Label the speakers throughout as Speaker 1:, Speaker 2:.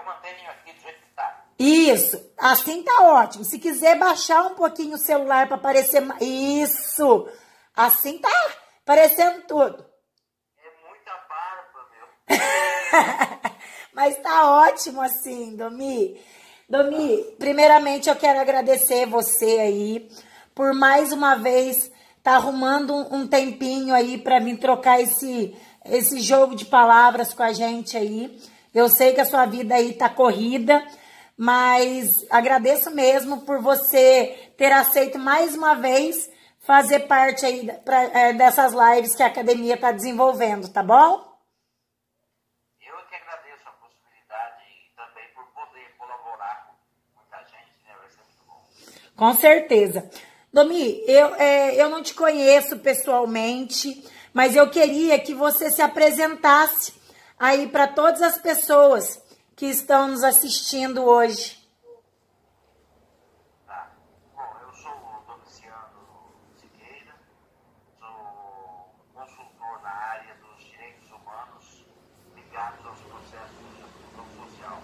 Speaker 1: mantenho aqui do jeito que tá.
Speaker 2: Isso, assim tá ótimo. Se quiser baixar um pouquinho o celular para aparecer... Isso, assim tá aparecendo tudo.
Speaker 1: É muita barba, meu.
Speaker 2: Mas tá ótimo assim, Domi. Domi, primeiramente eu quero agradecer você aí por mais uma vez tá arrumando um tempinho aí para vir trocar esse jogo de palavras com a gente aí. Eu sei que a sua vida aí tá corrida, mas agradeço mesmo por você ter aceito mais uma vez fazer parte aí dessas lives que a academia tá desenvolvendo, tá bom?
Speaker 1: Eu que agradeço a possibilidade e também por poder colaborar com muita gente, né? Vai ser muito bom.
Speaker 2: Com certeza. Domi, eu não te conheço pessoalmente, mas eu queria que você se apresentasse aí para todas as pessoas que estão nos assistindo hoje.
Speaker 1: Tá. Bom, eu sou o Domiciano Siqueira, sou consultor na área dos direitos humanos ligados aos processos de inclusão social,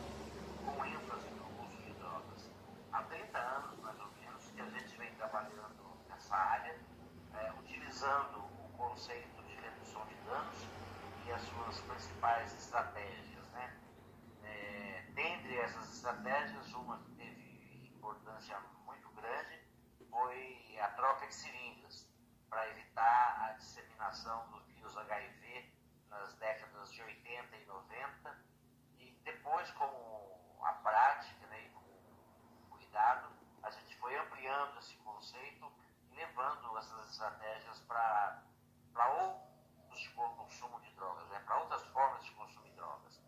Speaker 1: com ênfase no uso de drogas. Há 30 anos, mais ou menos, que a gente vem trabalhando nessa área, utilizando o conceito de redução de danos e as suas principais estratégias, né? Dentre essas estratégias, uma que teve importância muito grande foi a troca de seringas, para evitar a disseminação do vírus HIV nas décadas de 80 e 90, e depois, com a prática, né, e com cuidado, a gente foi ampliando esse conceito e levando essas estratégias para outros tipos de consumo de drogas, né, para outras formas de consumir drogas.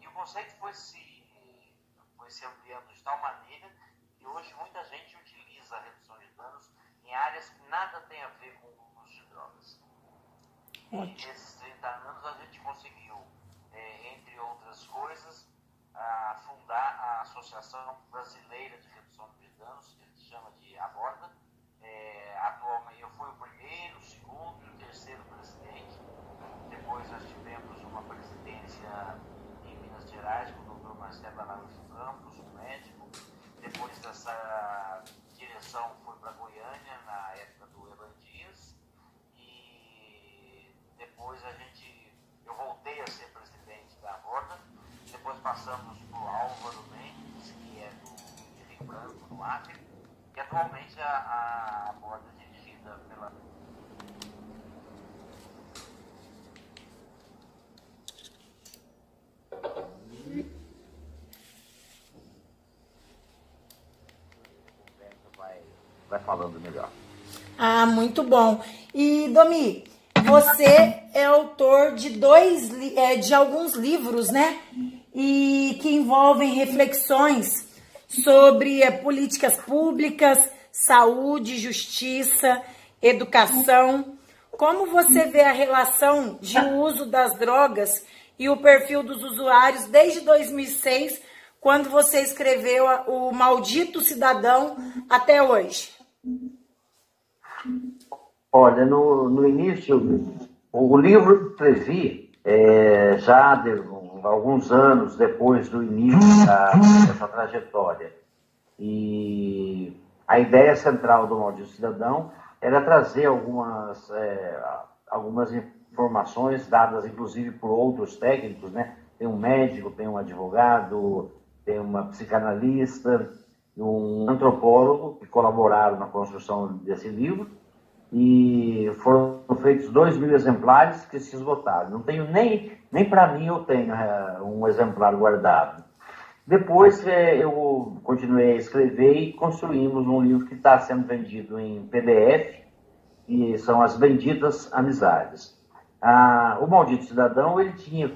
Speaker 1: E o conceito foi se ampliando de tal maneira que hoje muita gente utiliza a redução de danos em áreas que nada tem a ver com o uso de drogas. E nesses 30 anos a gente conseguiu, entre outras coisas, fundar a Associação Brasileira de Redução de Danos, que a gente chama de ABORDA. Atualmente eu fui o primeiro, o segundo e o terceiro presidente. Depois nós tivemos uma presidência em Minas Gerais com o Dr. Marcelo Araújo Campos, um médico. Depois dessa direção foi para Goiânia, na época do Evan Dias. E depois eu voltei a ser presidente da ABORDA. Depois passamos para o Álvaro Mendes, que é de Rio Branco, no Acre. E atualmente a ABORDA é dirigida pela... Vai falando melhor.
Speaker 2: Ah, muito bom. E, Domi, você é autor de alguns livros, né? E que envolvem reflexões sobre políticas públicas, saúde, justiça, educação. Como você vê a relação de uso das drogas e o perfil dos usuários desde 2006, quando você escreveu o Maldito Cidadão, até hoje?
Speaker 1: Olha, no início, o livro que escrevi, já de alguns anos depois do início dessa trajetória. E a ideia central do Maldito Cidadão era trazer algumas informações dadas, inclusive, por outros técnicos, né? Tem um médico, tem um advogado, tem uma psicanalista, um antropólogo que colaboraram na construção desse livro, e foram feitos 2.000 exemplares que se esgotaram. Não tenho nem para mim eu tenho um exemplar guardado. Depois eu continuei a escrever e construímos um livro que está sendo vendido em PDF, e são As Benditas Amizades. O Maldito Cidadão, ele tinha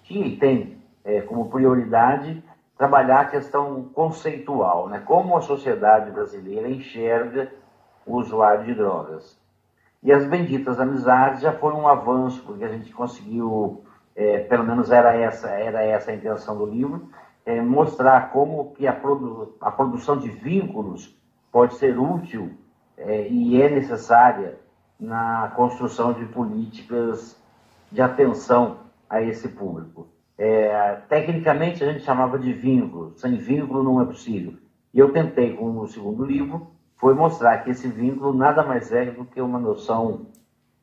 Speaker 1: e tem como prioridade trabalhar a questão conceitual, né? Como a sociedade brasileira enxerga o usuário de drogas. E As Benditas Amizades já foi um avanço, porque a gente conseguiu, pelo menos era essa a intenção do livro, mostrar como que a produção de vínculos pode ser útil e é necessária na construção de políticas de atenção a esse público.
Speaker 3: Tecnicamente, a gente chamava de vínculo. Sem vínculo não é possível. E eu tentei, com o segundo livro, foi mostrar que esse vínculo nada mais é do que uma noção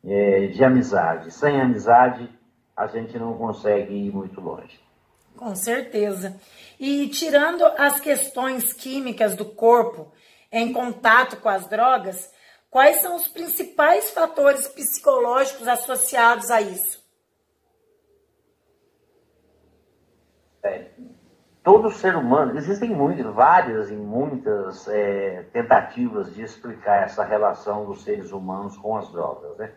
Speaker 3: de amizade. Sem amizade, a gente não consegue ir muito longe.
Speaker 2: Com certeza. E tirando as questões químicas do corpo em contato com as drogas, quais são os principais fatores psicológicos associados a isso?
Speaker 3: Todo ser humano, existem várias e muitas tentativas de explicar essa relação dos seres humanos com as drogas, né?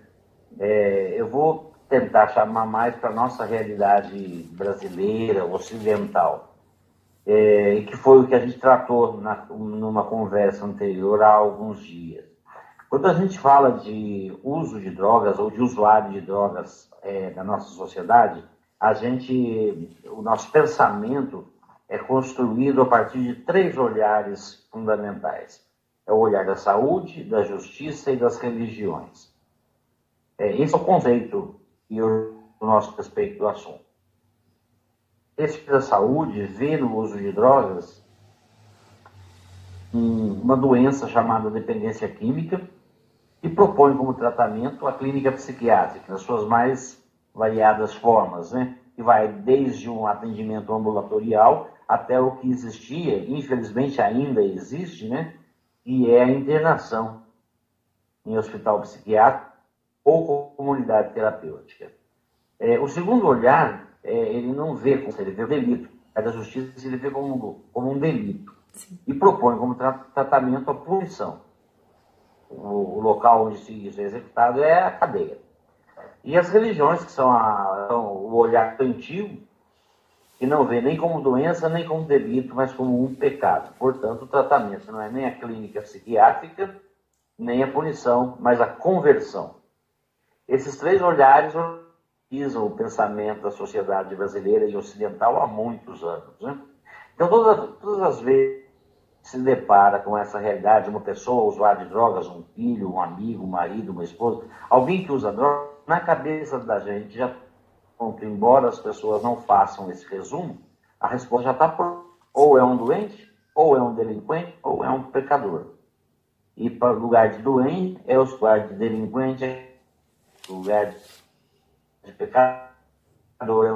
Speaker 3: Eu vou tentar chamar mais para a nossa realidade brasileira, ocidental, que foi o que a gente tratou numa conversa anterior há alguns dias. Quando a gente fala de uso de drogas ou de usuário de drogas na nossa sociedade, o nosso pensamento é construído a partir de 3 olhares fundamentais. É o olhar da saúde, da justiça e das religiões. Esse é o conceito e o nosso respeito do assunto. Esse da saúde vê no uso de drogas uma doença chamada dependência química e propõe como tratamento a clínica psiquiátrica, nas suas mais variadas formas, né? Que vai desde um atendimento ambulatorial até o que existia, infelizmente ainda existe, né? E é a internação em hospital psiquiátrico ou comunidade terapêutica. O segundo olhar, ele não vê como ele vê o delito. A da justiça ele vê como um delito. Sim. E propõe como tratamento a punição. O local onde isso é executado é a cadeia. E as religiões, que são o olhar antigo, que não vê nem como doença, nem como delito, mas como um pecado. Portanto, o tratamento não é nem a clínica psiquiátrica, nem a punição, mas a conversão. Esses 3 olhares organizam o pensamento da sociedade brasileira e ocidental há muitos anos, né? Então, todas as vezes que se depara com essa realidade, uma pessoa usuária de drogas, um filho, um amigo, um marido, uma esposa, alguém que usa drogas, na cabeça da gente já, embora as pessoas não façam esse resumo, a resposta já está pronta. Ou é um doente, ou é um delinquente, ou é um pecador. E para o lugar de doente é o lugar de delinquente, o lugar de pecador é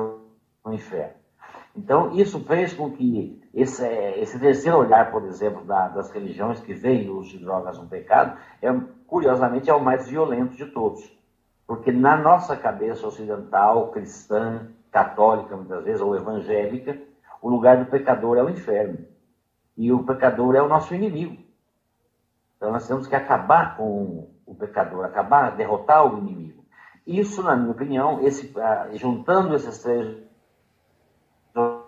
Speaker 3: o inferno. Então, isso fez com que esse terceiro olhar, por exemplo, das religiões que veem o uso de drogas um pecado, curiosamente é o mais violento de todos. Porque na nossa cabeça ocidental, cristã, católica muitas vezes, ou evangélica, o lugar do pecador é o inferno. E o pecador é o nosso inimigo. Então nós temos que acabar com o pecador, derrotar o inimigo. Isso, na minha opinião, juntando esses 3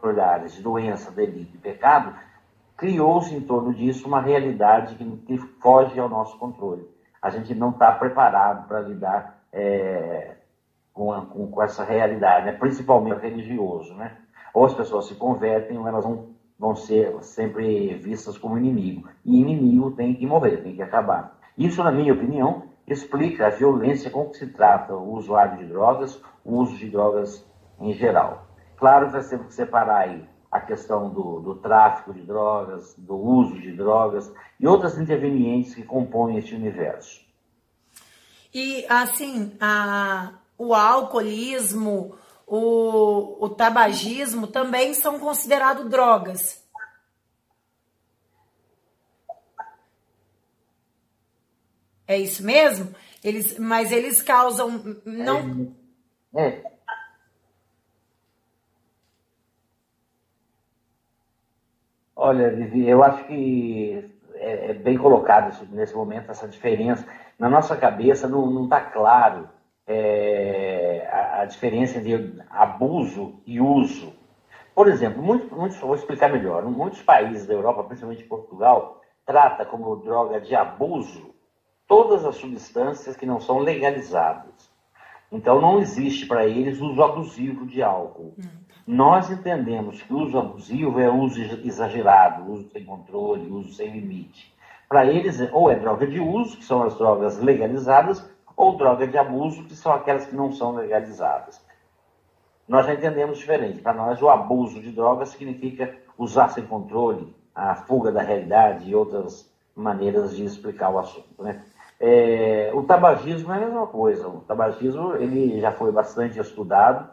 Speaker 3: olhares, de doença, delito e pecado, criou-se em torno disso uma realidade que foge ao nosso controle. A gente não está preparado para lidar com essa realidade, né? Principalmente religioso, né? Ou as pessoas se convertem ou elas vão ser sempre vistas como inimigo. E inimigo tem que morrer, tem que acabar. Isso, na minha opinião, explica a violência com que se trata o usuário de drogas, o uso de drogas em geral. Claro que nós temos que separar aí a questão do tráfico de drogas, do uso de drogas e outras intervenientes que compõem este universo.
Speaker 2: E, assim, o alcoolismo, o tabagismo também são considerados drogas. É isso mesmo? Mas eles causam... não.
Speaker 3: Olha, Vivi, eu acho que é bem colocado nesse momento essa diferença. Na nossa cabeça não está claro a diferença entre abuso e uso. Por exemplo, vou explicar melhor. Muitos países da Europa, principalmente Portugal, trata como droga de abuso todas as substâncias que não são legalizadas. Então, não existe para eles uso abusivo de álcool. Nós entendemos que o uso abusivo é uso exagerado, uso sem controle, uso sem limite. Para eles, ou é droga de uso, que são as drogas legalizadas, ou droga de abuso, que são aquelas que não são legalizadas. nós já entendemos diferente. Para nós, o abuso de drogas significa usar sem controle, a fuga da realidade e outras maneiras de explicar o assunto, né? O tabagismo é a mesma coisa. O tabagismo ele já foi bastante estudado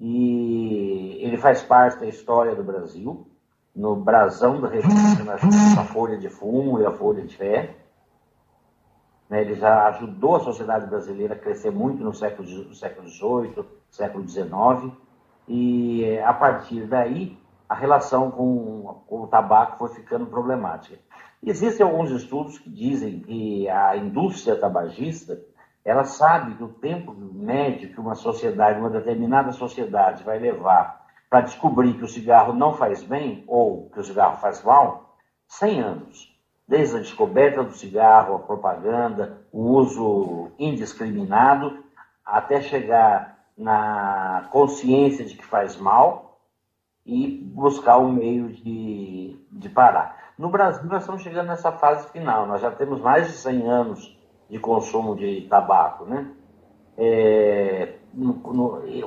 Speaker 3: e ele faz parte da história do Brasil. No brasão da República, nós temos a folha de fumo e a folha de fé. Ele já ajudou a sociedade brasileira a crescer muito no século XVIII, século XIX, e a partir daí a relação com o tabaco foi ficando problemática. Existem alguns estudos que dizem que a indústria tabagista, ela sabe que o tempo médio que uma sociedade, uma determinada sociedade vai levar para descobrir que o cigarro não faz bem ou que o cigarro faz mal, 100 anos. Desde a descoberta do cigarro, a propaganda, o uso indiscriminado, até chegar na consciência de que faz mal e buscar um meio de parar. No Brasil, nós estamos chegando nessa fase final. Nós já temos mais de 100 anos de consumo de tabaco, né?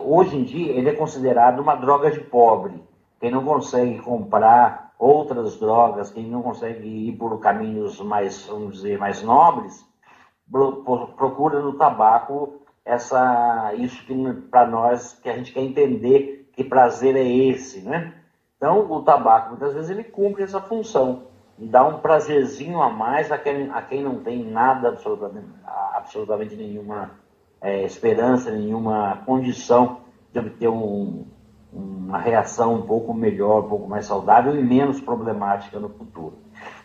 Speaker 3: Hoje em dia, ele é considerado uma droga de pobre. Quem não consegue comprar outras drogas, quem não consegue ir por caminhos mais, vamos dizer, mais nobres, procura no tabaco isso que para nós, que a gente quer entender que prazer é esse, né? Então, o tabaco, muitas vezes, ele cumpre essa função, de dar um prazerzinho a mais a quem não tem nada, absolutamente nenhuma esperança, nenhuma condição de obter uma reação um pouco melhor, um pouco mais saudável e menos problemática no futuro.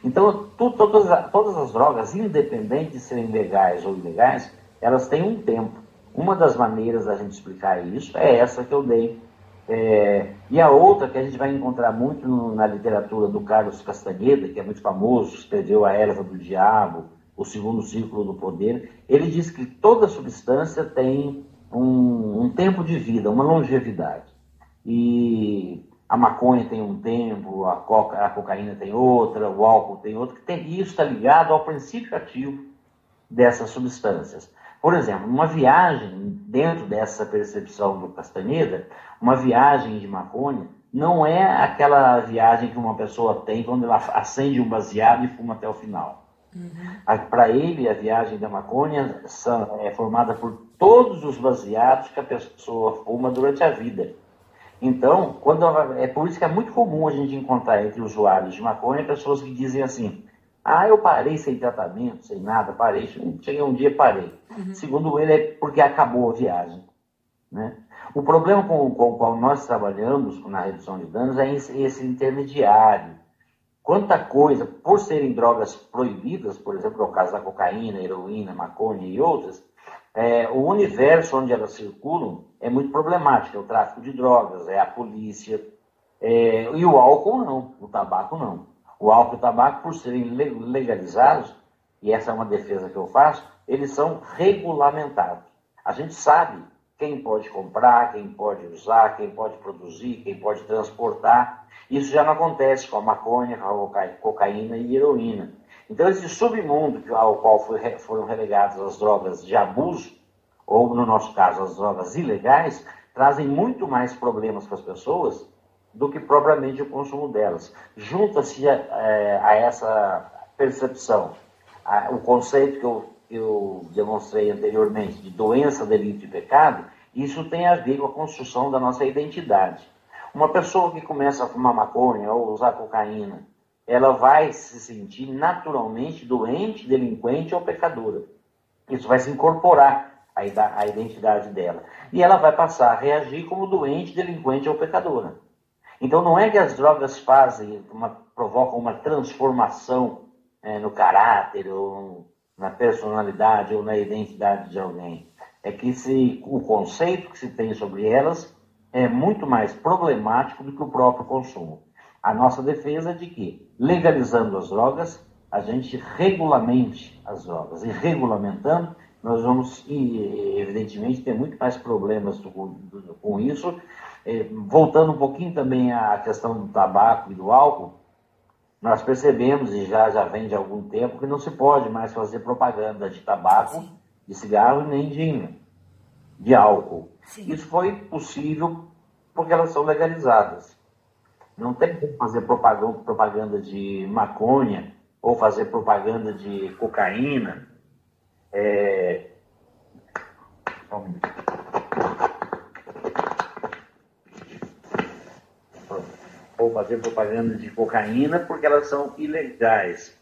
Speaker 3: Então, todas as drogas, independente de serem legais ou ilegais, elas têm um tempo. Uma das maneiras da gente explicar isso é essa que eu dei. E a outra que a gente vai encontrar muito na literatura do Carlos Castaneda, que é muito famoso, escreveu A Erva do Diabo, O Segundo Círculo do Poder, ele diz que toda substância tem um tempo de vida, uma longevidade. E a maconha tem um tempo, a cocaína tem outra, o álcool tem outro, e isso está ligado ao princípio ativo dessas substâncias. Por exemplo, uma viagem, dentro dessa percepção do Castaneda, uma viagem de maconha não é aquela viagem que uma pessoa tem quando ela acende um baseado e fuma até o final. Para ele, a viagem da maconha é formada por todos os baseados que a pessoa fuma durante a vida. Então, é por isso que é muito comum a gente encontrar entre usuários de maconha pessoas que dizem assim: eu parei sem tratamento, sem nada, parei, cheguei um dia e parei. Segundo ele, é porque acabou a viagem, né? O problema com o qual nós trabalhamos na redução de danos é esse intermediário. Quanta coisa, por serem drogas proibidas, por exemplo, no caso da cocaína, heroína, maconha e outras, o universo onde elas circulam é muito problemático. É o tráfico de drogas, é a polícia, e o álcool não, o tabaco não. O álcool e o tabaco, por serem legalizados, e essa é uma defesa que eu faço, eles são regulamentados. A gente sabe quem pode comprar, quem pode usar, quem pode produzir, quem pode transportar. Isso já não acontece com a maconha, com a cocaína e heroína. Então, esse submundo ao qual foram relegadas as drogas de abuso, ou, no nosso caso, as drogas ilegais, trazem muito mais problemas para as pessoas do que propriamente o consumo delas. Junta-se a essa percepção, o conceito que eu demonstrei anteriormente de doença, delito e pecado, isso tem a ver com a construção da nossa identidade. Uma pessoa que começa a fumar maconha ou usar cocaína, ela vai se sentir naturalmente doente, delinquente ou pecadora. Isso vai se incorporar à identidade dela. E ela vai passar a reagir como doente, delinquente ou pecadora. Então não é que as drogas provocam uma transformação no caráter, ou na personalidade, ou na identidade de alguém. É que o conceito que se tem sobre elas é muito mais problemático do que o próprio consumo. A nossa defesa é de que, legalizando as drogas, a gente regulamente as drogas. E regulamentando, nós vamos, evidentemente, ter muito mais problemas com isso. Voltando um pouquinho também à questão do tabaco e do álcool, nós percebemos, e já vem de algum tempo, que não se pode mais fazer propaganda de tabaco, de cigarro, nem de álcool. Sim. Isso foi possível porque elas são legalizadas. Não tem como fazer propaganda de maconha ou fazer propaganda de cocaína. Ou fazer propaganda de cocaína porque elas são ilegais.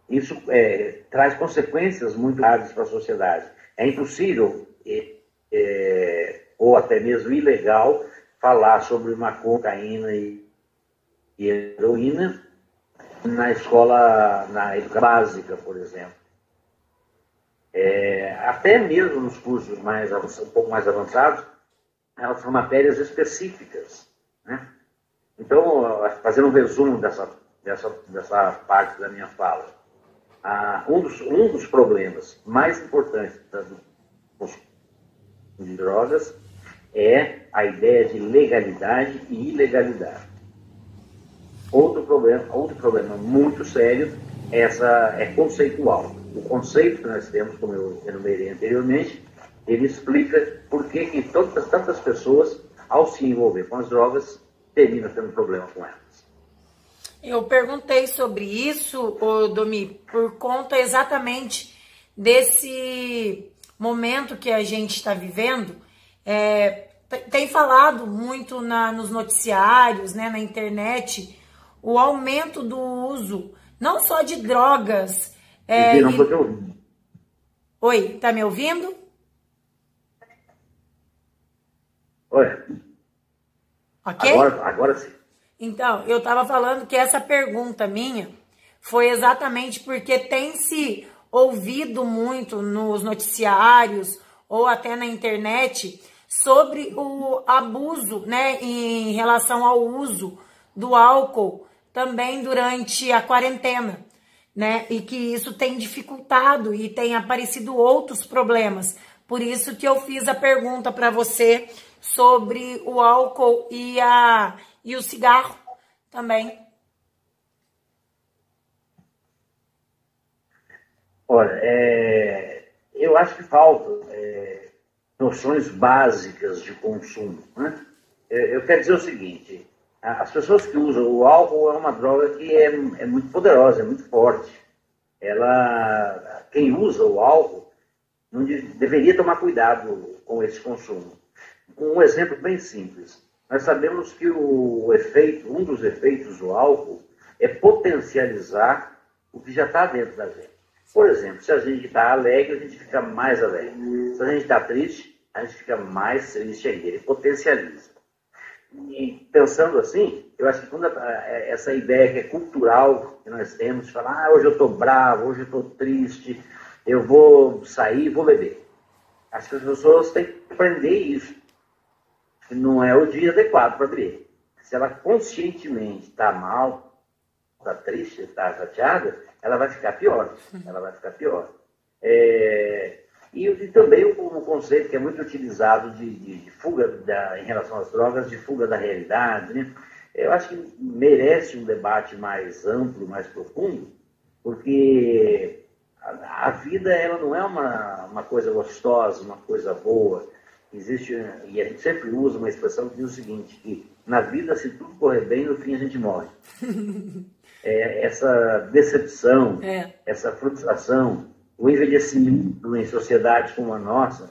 Speaker 3: Isso traz consequências muito graves para a sociedade. É impossível, ou até mesmo ilegal, falar sobre maconha, cocaína e heroína na escola, na educação básica, por exemplo. Até mesmo nos cursos um pouco mais avançados, elas são matérias específicas, né? Então, fazendo um resumo dessa parte da minha fala, um dos problemas mais importantes do consumo de drogas é a ideia de legalidade e ilegalidade. Outro problema muito sério é conceitual. O conceito que nós temos, como eu enumerei anteriormente, ele explica por que tantas pessoas, ao se envolver com as drogas, terminam tendo problema com elas.
Speaker 2: Eu perguntei sobre isso, Domi, por conta exatamente desse momento que a gente está vivendo. Tem falado muito nos noticiários, né, na internet, o aumento do uso, não só de drogas. Oi, tá me ouvindo?
Speaker 3: Oi.
Speaker 2: Ok?
Speaker 3: Agora sim.
Speaker 2: Então, eu estava falando que essa pergunta minha foi exatamente porque tem se ouvido muito nos noticiários ou até na internet sobre o abuso, né, em relação ao uso do álcool também durante a quarentena, né, e que isso tem dificultado e tem aparecido outros problemas. Por isso que eu fiz a pergunta para você sobre o álcool e o cigarro também.
Speaker 3: Olha, eu acho que faltam noções básicas de consumo, né? Eu quero dizer o seguinte: as pessoas que usam o álcool é uma droga que é muito poderosa, é muito forte. Quem usa o álcool deveria tomar cuidado com esse consumo. Um exemplo bem simples. Nós sabemos que um dos efeitos do álcool é potencializar o que já está dentro da gente. Por exemplo, se a gente está alegre, a gente fica mais alegre. Se a gente está triste, a gente fica mais triste ainda. Ele potencializa. E pensando assim, eu acho que quando essa ideia que é cultural que nós temos, de falar, hoje eu estou bravo, hoje eu estou triste, eu vou sair e vou beber. Acho que as pessoas têm que aprender isso. Não é o dia adequado para beber. Se ela conscientemente está mal, está triste, está chateada, ela vai ficar pior. Ela vai ficar pior. E também um conceito que é muito utilizado de fuga em relação às drogas, de fuga da realidade, né? Eu acho que merece um debate mais amplo, mais profundo, porque a vida ela não é uma coisa gostosa, uma coisa boa. Existe, e a gente sempre usa uma expressão que diz o seguinte, que na vida, se tudo correr bem, no fim a gente morre. Essa decepção, essa frustração, o envelhecimento em sociedades como a nossa,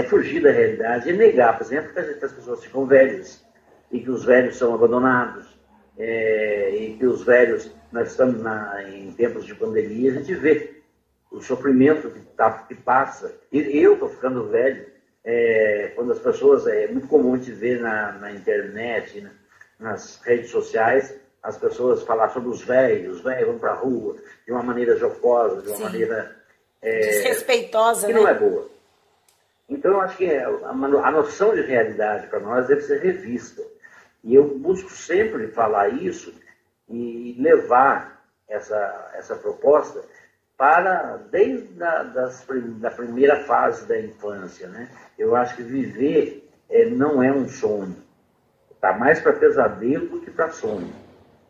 Speaker 3: fugir da realidade, é negar, por exemplo, que as pessoas ficam velhas, e que os velhos são abandonados, e que os velhos, nós estamos em tempos de pandemia, a gente vê o sofrimento que passa. E eu estou ficando velho, quando as pessoas, é muito comum te ver na internet, nas redes sociais, as pessoas falar sobre os velhos vão para a rua de uma maneira jocosa, de uma maneira
Speaker 2: desrespeitosa,
Speaker 3: que
Speaker 2: né?
Speaker 3: não é boa. Então, eu acho que a noção de realidade para nós deve ser revista. E eu busco sempre falar isso e levar essa proposta desde da primeira fase da infância, né? Eu acho que viver não é um sonho. Está mais para pesadelo do que para sonho.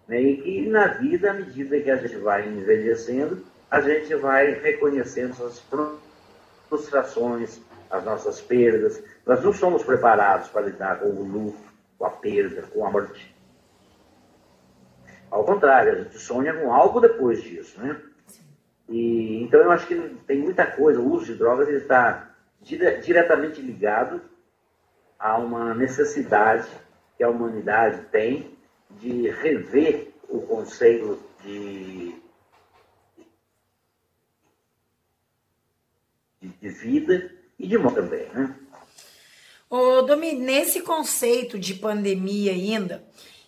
Speaker 3: Né? E que na vida, à medida que a gente vai envelhecendo, a gente vai reconhecendo as frustrações, as nossas perdas, Nós não somos preparados para lidar com o luto, com a perda, com a morte. Ao contrário, a gente sonha com algo depois disso, né? E, então eu acho que tem muita coisa, o uso de drogas ele está diretamente ligado a uma necessidade que a humanidade tem de rever o conceito de vida e de morte também, né?
Speaker 2: Ô, Domi, nesse conceito de pandemia ainda,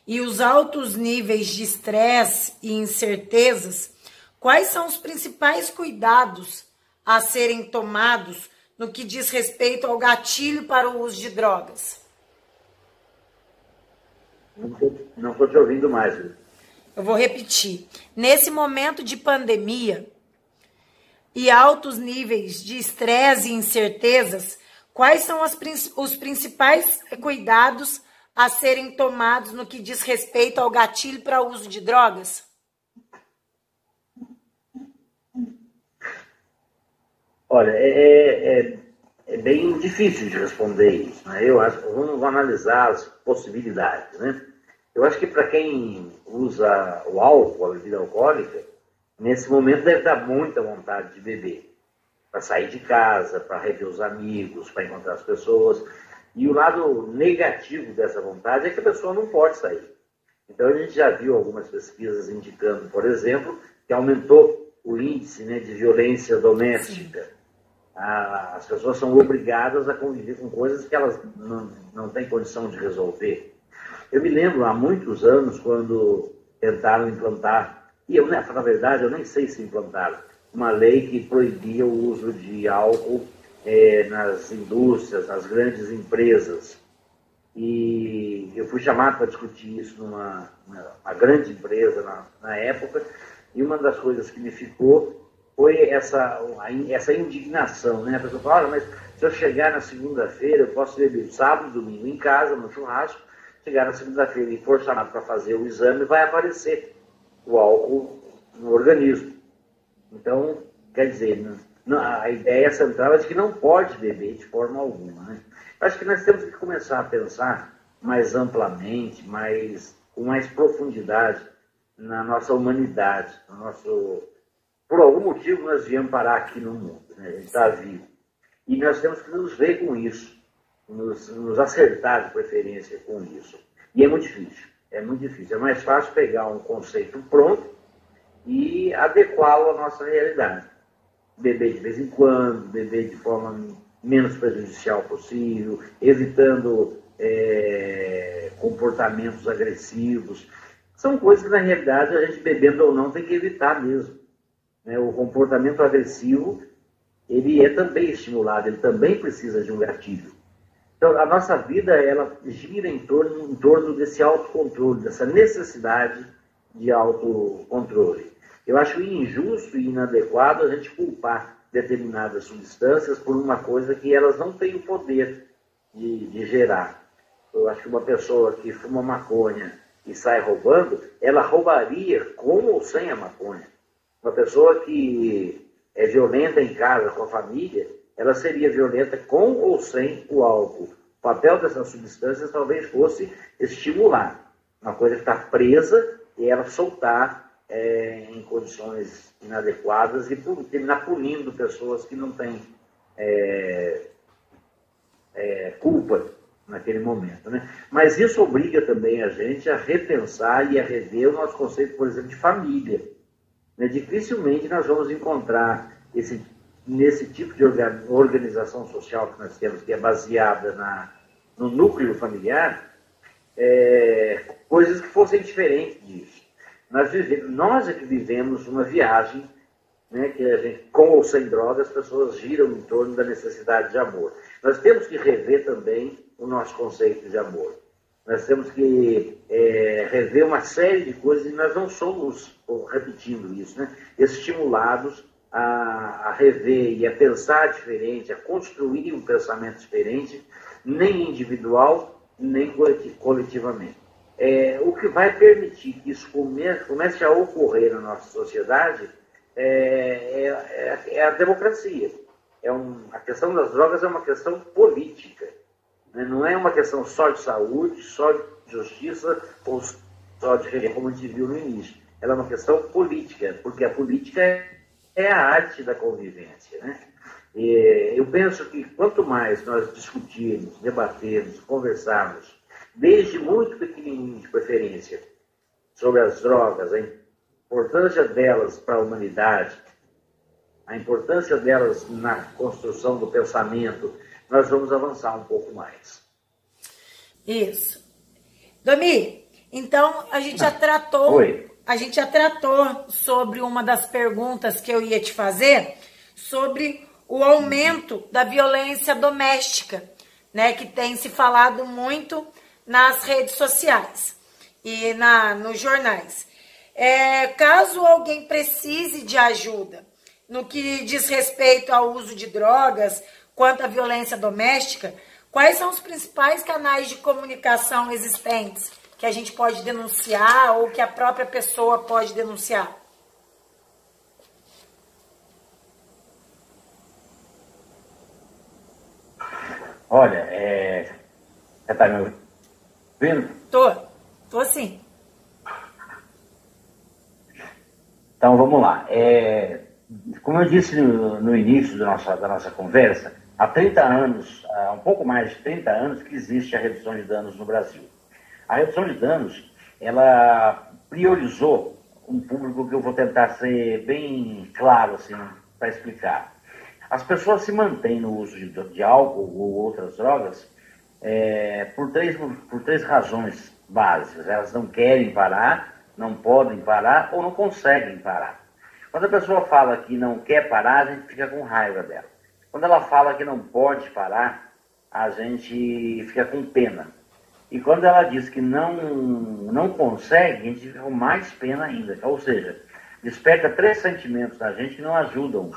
Speaker 2: e os altos níveis de estresse e incertezas, quais são os principais cuidados a serem tomados no que diz respeito ao gatilho para o uso de drogas?
Speaker 3: Não estou te ouvindo mais.
Speaker 2: Eu vou repetir. Nesse momento de pandemia e altos níveis de estresse e incertezas, quais são os principais cuidados a serem tomados no que diz respeito ao gatilho para o uso de drogas?
Speaker 3: Olha, é bem difícil de responder isso, né? Eu acho que vamos analisar as possibilidades, né? Eu acho que para quem usa o álcool, a bebida alcoólica, nesse momento deve dar muita vontade de beber, para sair de casa, para rever os amigos, para encontrar as pessoas. E o lado negativo dessa vontade é que a pessoa não pode sair. Então a gente já viu algumas pesquisas indicando, por exemplo, que aumentou o índice, né, de violência doméstica. As pessoas são obrigadas a conviver com coisas que elas não têm condição de resolver. Eu me lembro, há muitos anos, quando tentaram implantar, e eu, na verdade, eu nem sei se implantaram, uma lei que proibia o uso de álcool nas indústrias, nas grandes empresas. E eu fui chamado para discutir isso numa grande empresa na época, e uma das coisas que me ficou foi essa indignação, né? A pessoa fala, olha, mas se eu chegar na segunda-feira, eu posso beber sábado, domingo em casa, no churrasco, chegar na segunda-feira e for chamado para fazer o exame, vai aparecer o álcool no organismo. Então, quer dizer, a ideia central é de que não pode beber de forma alguma, né? Acho que nós temos que começar a pensar mais amplamente, com mais profundidade na nossa humanidade, por algum motivo nós viemos parar aqui no mundo, né? A gente está vivo. E nós temos que nos ver com isso, nos acertar de preferência com isso. E é muito difícil, é muito difícil. É mais fácil pegar um conceito pronto e adequá-lo à nossa realidade. Beber de vez em quando, beber de forma menos prejudicial possível, evitando comportamentos agressivos. São coisas que, na realidade, a gente, bebendo ou não, tem que evitar mesmo, né? O comportamento agressivo, ele é também estimulado, ele também precisa de um gatilho. Então, a nossa vida, ela gira em torno desse autocontrole, dessa necessidade de autocontrole. Eu acho injusto e inadequado a gente culpar determinadas substâncias por uma coisa que elas não têm o poder de gerar. Eu acho que uma pessoa que fuma maconha e sai roubando, ela roubaria com ou sem a maconha. Uma pessoa que é violenta em casa com a família, ela seria violenta com ou sem o álcool. O papel dessas substâncias talvez fosse estimular uma coisa que está presa e ela soltar em condições inadequadas e terminar punindo pessoas que não têm culpa naquele momento, né? Mas isso obriga também a gente a repensar e a rever o nosso conceito, por exemplo, de família. Né? Dificilmente nós vamos encontrar nesse tipo de organização social que nós temos, que é baseada no núcleo familiar, coisas que fossem diferentes disso. Nós é que vivemos uma viagem, né, que a gente, com ou sem drogas, as pessoas giram em torno da necessidade de amor. Nós temos que rever também o nosso conceito de amor. Nós temos que rever uma série de coisas, e nós não somos, repetindo isso, né, estimulados a rever e a pensar diferente, a construir um pensamento diferente, nem individual, nem coletivamente. O que vai permitir que isso comece a ocorrer na nossa sociedade é a democracia. A questão das drogas é uma questão política. né? Não é uma questão só de saúde, só de justiça ou só de, como a gente viu no início. Ela é uma questão política, porque a política é a arte da convivência, né? E eu penso que quanto mais nós discutirmos, debatermos, conversarmos, desde muito pequenininho de preferência, sobre as drogas, a importância delas para a humanidade, a importância delas na construção do pensamento, nós vamos avançar um pouco mais.
Speaker 2: Isso. Domi, então a gente já tratou, sobre uma das perguntas que eu ia te fazer, sobre o aumento da violência doméstica, né, que tem se falado muito nas redes sociais e nos jornais. Caso alguém precise de ajuda no que diz respeito ao uso de drogas, quanto à violência doméstica, quais são os principais canais de comunicação existentes que a gente pode denunciar ou que a própria pessoa pode denunciar?
Speaker 3: Olha, você está me ouvindo?
Speaker 2: Tô sim.
Speaker 3: Então vamos lá. Como eu disse no início da nossa conversa, há 30 anos, há um pouco mais de 30 anos que existe a redução de danos no Brasil. A redução de danos, ela priorizou um público que eu vou tentar ser bem claro assim, para explicar. As pessoas se mantêm no uso de álcool ou outras drogas por três razões básicas. Elas não querem parar, não podem parar ou não conseguem parar. Quando a pessoa fala que não quer parar, a gente fica com raiva dela. Quando ela fala que não pode parar, a gente fica com pena. E quando ela diz que não consegue, a gente fica com mais pena ainda. Ou seja, desperta 3 sentimentos na gente que não ajudam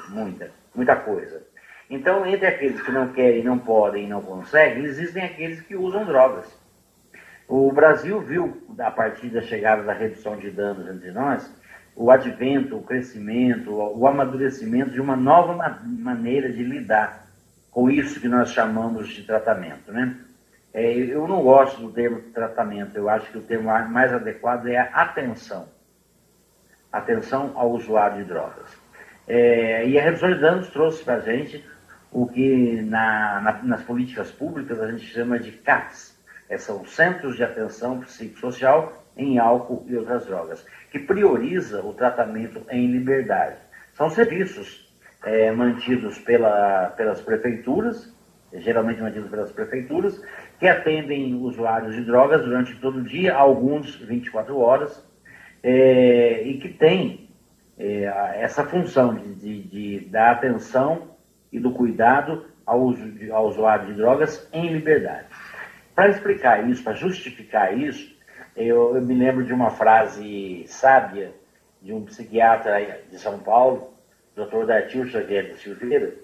Speaker 3: muita coisa. Então, entre aqueles que não querem, não podem e não conseguem, existem aqueles que usam drogas. O Brasil viu, a partir da chegada da redução de danos entre nós, o advento, o crescimento, o amadurecimento de uma nova maneira de lidar com isso que nós chamamos de tratamento, né? Eu não gosto do termo tratamento, eu acho que o termo mais adequado é a atenção. Atenção ao usuário de drogas. E a redução de danos trouxe para a gente o que nas políticas públicas a gente chama de CAPS, são Centros de Atenção Psicossocial em Álcool e Outras Drogas, que prioriza o tratamento em liberdade. São serviços mantidos pelas prefeituras, geralmente mantidos pelas prefeituras, que atendem usuários de drogas durante todo o dia, alguns 24 horas, e que tem essa função de dar atenção e do cuidado ao usuário de drogas em liberdade. Para explicar isso, para justificar isso, eu me lembro de uma frase sábia de um psiquiatra de São Paulo, Dr. Dartil Xavier da Silveira,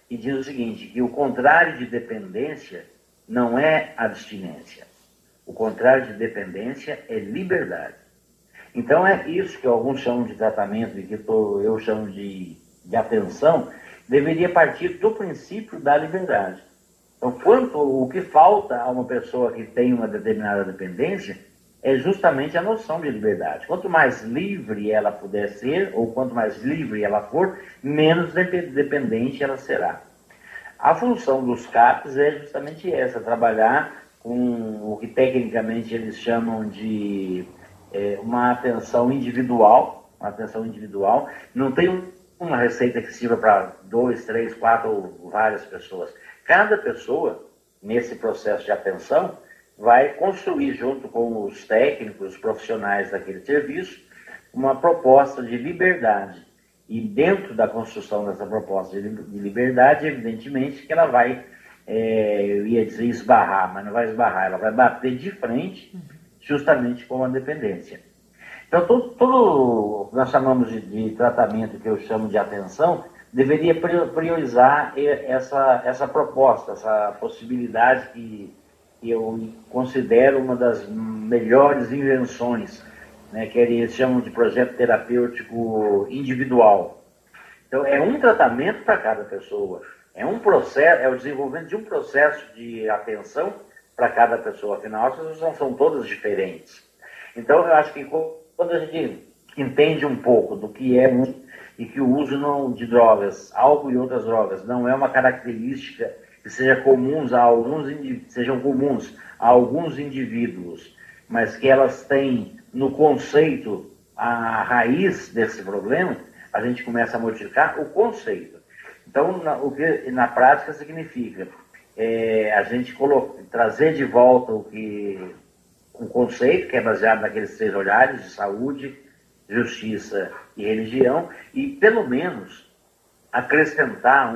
Speaker 3: que diz o seguinte, que o contrário de dependência não é abstinência. O contrário de dependência é liberdade. Então é isso que alguns chamam de tratamento e que eu chamo de atenção, deveria partir do princípio da liberdade. Então, o que falta a uma pessoa que tem uma determinada dependência é justamente a noção de liberdade. Quanto mais livre ela puder ser, ou quanto mais livre ela for, menos dependente ela será. A função dos CAPs é justamente essa, trabalhar com o que tecnicamente eles chamam de uma atenção individual, não tem uma receita que sirva para 2, 3, 4 ou várias pessoas. Cada pessoa, nesse processo de atenção, vai construir, junto com os técnicos, os profissionais daquele serviço, uma proposta de liberdade. E dentro da construção dessa proposta de liberdade, evidentemente que ela vai, eu ia dizer esbarrar, mas não vai esbarrar, ela vai bater de frente justamente com a dependência. Então, tudo nós chamamos de tratamento, que eu chamo de atenção, deveria priorizar essa proposta, essa possibilidade que eu considero uma das melhores invenções, né, que eles chamam de projeto terapêutico individual. Então, é um tratamento para cada pessoa, é um processo, é o desenvolvimento de um processo de atenção para cada pessoa, afinal as pessoas não são todas diferentes. Então eu acho que quando a gente entende um pouco do que é e que o uso de drogas, álcool e outras drogas, não é uma característica que sejam comuns a alguns indivíduos, mas que elas têm no conceito a raiz desse problema, a gente começa a modificar o conceito. Então, o que na prática significa a gente trazer de volta um conceito que é baseado naqueles 3 olhares de saúde, justiça e religião, e pelo menos acrescentar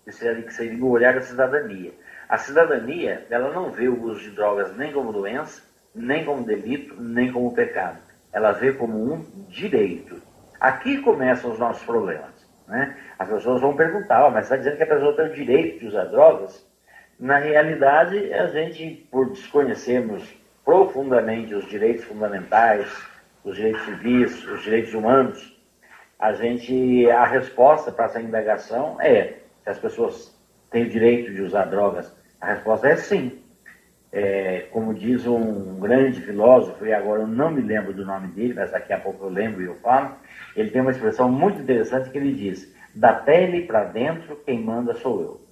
Speaker 3: que seria o olhar da cidadania. A cidadania, ela não vê o uso de drogas nem como doença, nem como delito, nem como pecado. Ela vê como um direito. Aqui começam os nossos problemas, né? As pessoas vão perguntar, mas você está dizendo que a pessoa tem o direito de usar drogas? Na realidade, a gente, por desconhecermos profundamente os direitos fundamentais, os direitos civis, os direitos humanos, a resposta para essa indagação é: se as pessoas têm o direito de usar drogas, a resposta é sim. Como diz um grande filósofo, e agora eu não me lembro do nome dele, mas daqui a pouco eu lembro e eu falo, ele tem uma expressão muito interessante que ele diz: da pele para dentro, quem manda sou eu.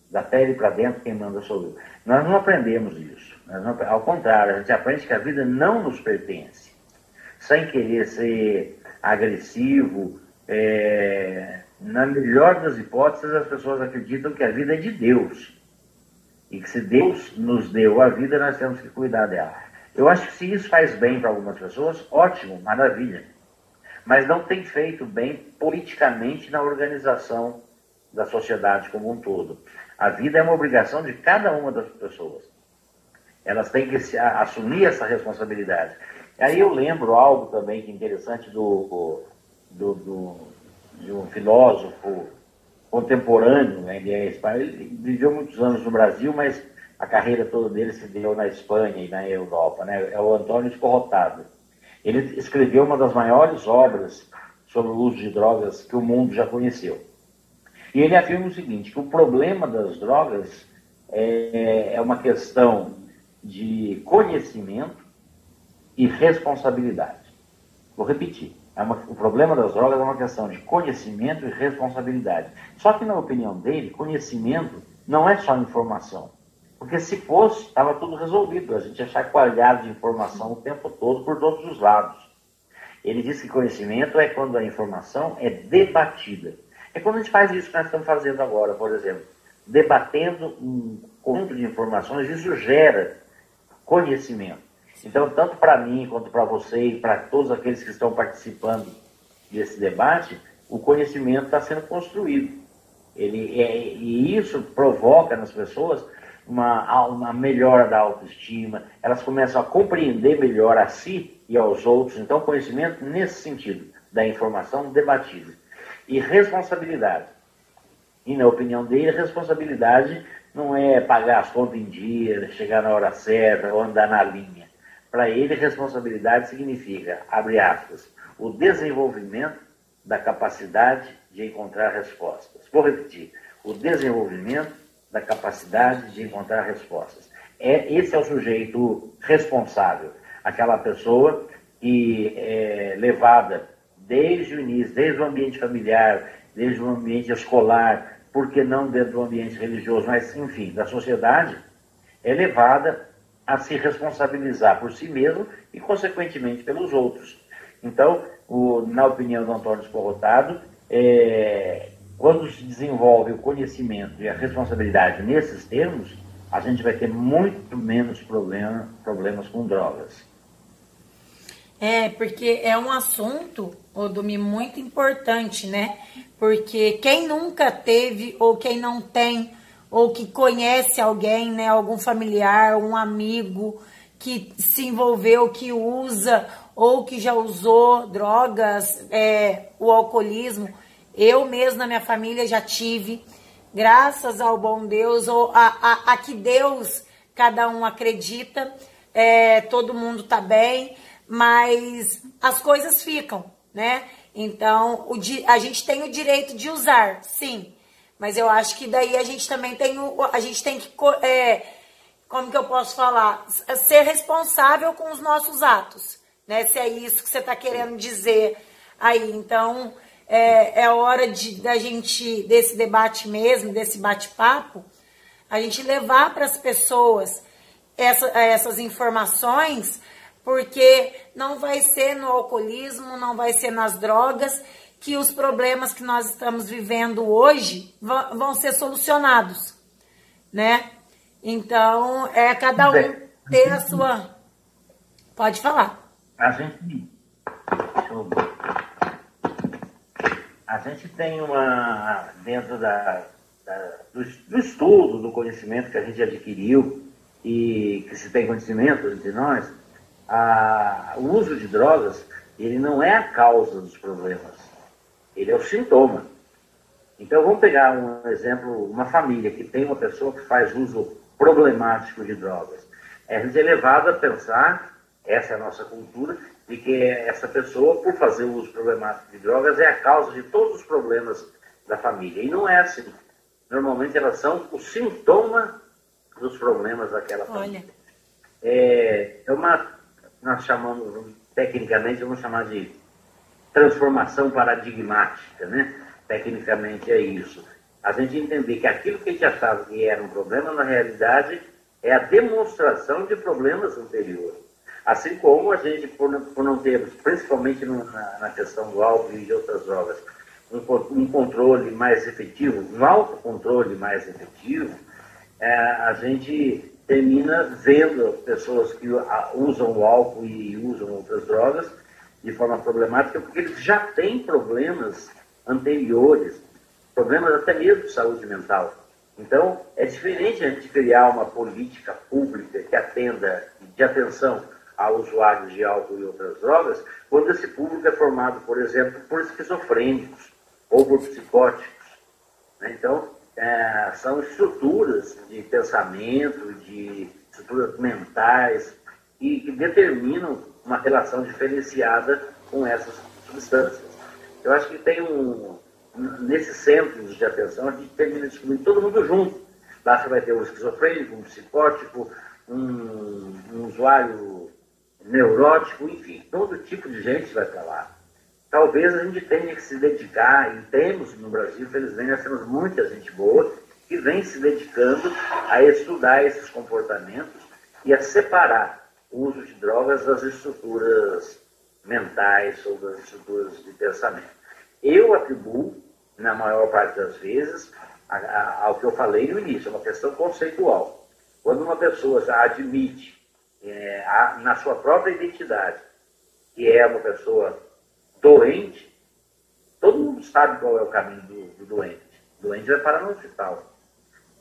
Speaker 3: Da pele para dentro, quem manda sou eu. Nós não aprendemos isso. Ao contrário, a gente aprende que a vida não nos pertence. Sem querer ser agressivo, na melhor das hipóteses, as pessoas acreditam que a vida é de Deus. E que se Deus nos deu a vida, nós temos que cuidar dela. Eu acho que se isso faz bem para algumas pessoas, ótimo, maravilha. Mas não tem feito bem politicamente na organização da sociedade como um todo. A vida é uma obrigação de cada uma das pessoas. Elas têm que assumir essa responsabilidade. Aí eu lembro algo também que é interessante de um filósofo contemporâneo, né? Ele viveu muitos anos no Brasil, mas a carreira toda dele se deu na Espanha e na Europa, né? É o Antônio Escorrotado. Ele escreveu uma das maiores obras sobre o uso de drogas que o mundo já conheceu. E ele afirma o seguinte, que o problema das drogas é uma questão de conhecimento e responsabilidade. Vou repetir. O problema das drogas é uma questão de conhecimento e responsabilidade. Só que, na opinião dele, conhecimento não é só informação. Porque se fosse, estava tudo resolvido. A gente ia chacoalhado de informação o tempo todo, por todos os lados. Ele diz que conhecimento é quando a informação é debatida. É quando a gente faz isso que nós estamos fazendo agora, por exemplo. Debatendo um conjunto de informações, isso gera conhecimento. Então, tanto para mim, quanto para você e para todos aqueles que estão participando desse debate, o conhecimento está sendo construído. E isso provoca nas pessoas uma melhora da autoestima, elas começam a compreender melhor a si e aos outros. Então, conhecimento nesse sentido, da informação debatida. E responsabilidade. E, na opinião dele, responsabilidade não é pagar as contas em dia, chegar na hora certa ou andar na linha. Para ele, responsabilidade significa, abre aspas, o desenvolvimento da capacidade de encontrar respostas. Vou repetir, o desenvolvimento da capacidade de encontrar respostas. Esse é o sujeito responsável, aquela pessoa que é levada desde o início, desde o ambiente familiar, desde o ambiente escolar, por que não dentro do ambiente religioso, mas, enfim, da sociedade, é levada a se responsabilizar por si mesmo e, consequentemente, pelos outros. Então, na opinião do Antônio Escorrotado, quando se desenvolve o conhecimento e a responsabilidade nesses termos, a gente vai ter muito menos problemas com drogas.
Speaker 2: Porque é um assunto, Domi, muito importante, né? Porque quem nunca teve, ou quem não tem, ou que conhece alguém, né? Algum familiar, um amigo que se envolveu, que usa, ou que já usou drogas, o alcoolismo. Eu mesmo, na minha família, já tive, graças ao bom Deus, ou a que Deus, cada um acredita, todo mundo tá bem, mas as coisas ficam, né? Então, a gente tem o direito de usar, sim, mas eu acho que daí a gente também tem que como que eu posso falar? Ser responsável com os nossos atos, né? Se é isso que você está querendo dizer aí. Então, é hora da gente, desse debate mesmo, desse bate-papo, a gente levar para as pessoas essas informações, porque não vai ser no alcoolismo, não vai ser nas drogas que os problemas que nós estamos vivendo hoje vão ser solucionados, né? Então, cada um ter a sua... Pode falar.
Speaker 3: A gente tem dentro do estudo, do conhecimento que a gente adquiriu e que se tem conhecimento entre nós, o uso de drogas, ele não é a causa dos problemas, ele é o sintoma. Então, vamos pegar um exemplo, uma família que tem uma pessoa que faz uso problemático de drogas. A gente é levado a pensar, essa é a nossa cultura, de que essa pessoa, por fazer o uso problemático de drogas, é a causa de todos os problemas da família. E não é assim. Normalmente elas são o sintoma dos problemas daquela família. Nós chamamos, tecnicamente, vamos chamar de transformação paradigmática, né? Tecnicamente é isso. A gente entender que aquilo que a gente achava que era um problema, na realidade, é a demonstração de problemas anteriores. Assim como a gente, por não ter, principalmente na questão do álcool e de outras drogas, um controle mais efetivo, um autocontrole mais efetivo, a gente termina vendo pessoas que usam o álcool e usam outras drogas de forma problemática, porque eles já têm problemas anteriores, problemas até mesmo de saúde mental. Então, é diferente a gente criar uma política pública que atenda de atenção a usuários de álcool e outras drogas, quando esse público é formado, por exemplo, por esquizofrênicos ou por psicóticos. Então, são estruturas de pensamento, de estruturas mentais, que determinam uma relação diferenciada com essas substâncias. Eu acho que tem nesses centros de atenção, a gente termina descobrindo todo mundo junto. Lá você vai ter um esquizofrênico, um psicótico, um usuário neurótico, enfim, todo tipo de gente vai para lá. Talvez a gente tenha que se dedicar, e temos no Brasil, infelizmente, nós temos muita gente boa que vem se dedicando a estudar esses comportamentos e a separar o uso de drogas das estruturas mentais ou das estruturas de pensamento. Eu atribuo, na maior parte das vezes, ao que eu falei no início, é uma questão conceitual. Quando uma pessoa admite na sua própria identidade que é uma pessoa doente, todo mundo sabe qual é o caminho do doente. O doente vai parar no hospital.